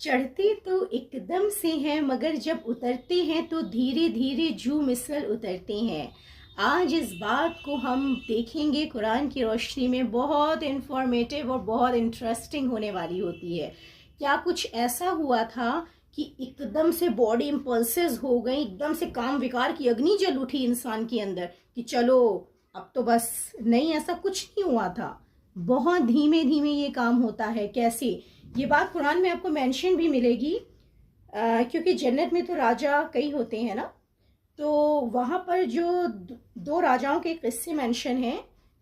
चढ़ते तो एकदम से हैं मगर जब उतरते हैं तो धीरे धीरे जू मिसल उतरते हैं। आज इस बात को हम देखेंगे कुरान की रोशनी में। बहुत इंफॉर्मेटिव और बहुत इंटरेस्टिंग होने वाली होती है। क्या कुछ ऐसा हुआ था कि एकदम से बॉडी इम्पल्सेस हो गई, एकदम से काम विकार की अग्नि जल उठी इंसान के अंदर कि चलो अब तो बस। नहीं, ऐसा कुछ नहीं हुआ था। बहुत धीमे धीमे ये काम होता है। कैसे? ये बात कुरान में आपको मेंशन भी मिलेगी, क्योंकि जन्नत में तो राजा कई होते हैं ना। तो वहाँ पर जो दो राजाओं के किस्से मेंशन हैं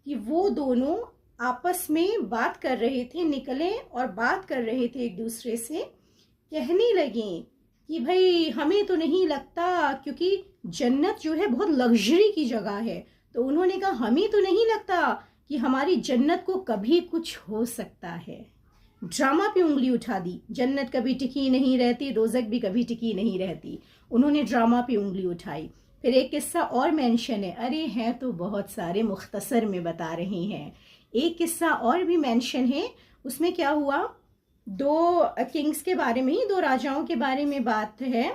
कि वो दोनों आपस में बात कर रहे थे, निकले और बात कर रहे थे एक दूसरे से। कहने लगे कि भाई हमें तो नहीं लगता, क्योंकि जन्नत जो है बहुत लग्जरी की जगह है। तो उन्होंने कहा हमें तो नहीं लगता कि हमारी जन्नत को कभी कुछ हो सकता है। ड्रामा पे उंगली उठा दी। जन्नत कभी टिकी नहीं रहती, रोज़क भी कभी टिकी नहीं रहती। उन्होंने ड्रामा पे उंगली उठाई। फिर एक किस्सा और मेंशन है। अरे हैं तो बहुत सारे, मुख्तसर में बता रहे हैं। एक किस्सा और भी मेंशन है। उसमें क्या हुआ, दो किंग्स के बारे में ही, दो राजाओं के बारे में बात है।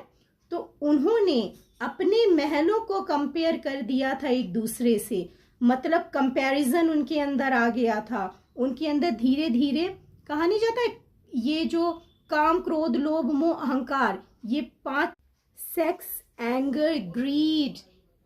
तो उन्होंने अपने महलों को कंपेयर कर दिया था एक दूसरे से। मतलब कंपैरिजन उनके अंदर आ गया था। उनके अंदर धीरे धीरे, कहा नहीं जाता है, ये जो काम, क्रोध, लोभ, मोह, अहंकार, ये 5, sex, anger, greed,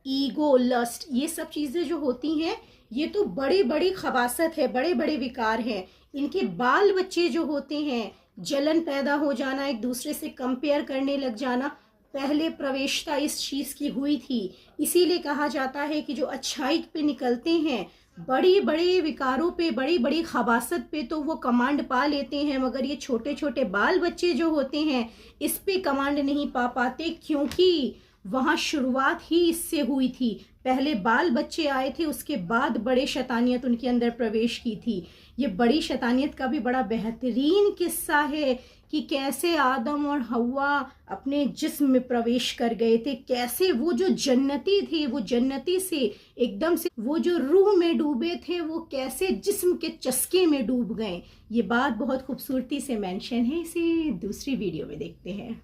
ego, lust, ये सब चीजें जो होती हैं, ये तो बड़े बड़ी खबासत है, बड़े बड़े विकार हैं। इनके बाल बच्चे जो होते हैं, जलन पैदा हो जाना, एक दूसरे से कंपेयर करने लग जाना, पहले प्रवेशता इस चीज की हुई थी। इसीलिए कहा जाता है कि जो अच्छाई पे निकलते हैं, बड़ी बड़े विकारों पे, बड़ी बड़ी खबासत पे तो वो कमांड पा लेते हैं, मगर ये छोटे छोटे बाल बच्चे जो होते हैं इस पे कमांड नहीं पा पाते, क्योंकि वहाँ शुरुआत ही इससे हुई थी। पहले बाल बच्चे आए थे, उसके बाद बड़े शैतानियत उनके अंदर प्रवेश की थी। ये बड़ी शैतानियत का भी बड़ा बेहतरीन किस्सा है कि कैसे आदम और हव्वा अपने जिस्म में प्रवेश कर गए थे। कैसे वो जो जन्नती थे, वो जन्नती से एकदम से वो जो रूह में डूबे थे, वो कैसे जिस्म के चस्के में डूब गए। ये बात बहुत खूबसूरती से मेंशन है। इसे दूसरी वीडियो में देखते हैं।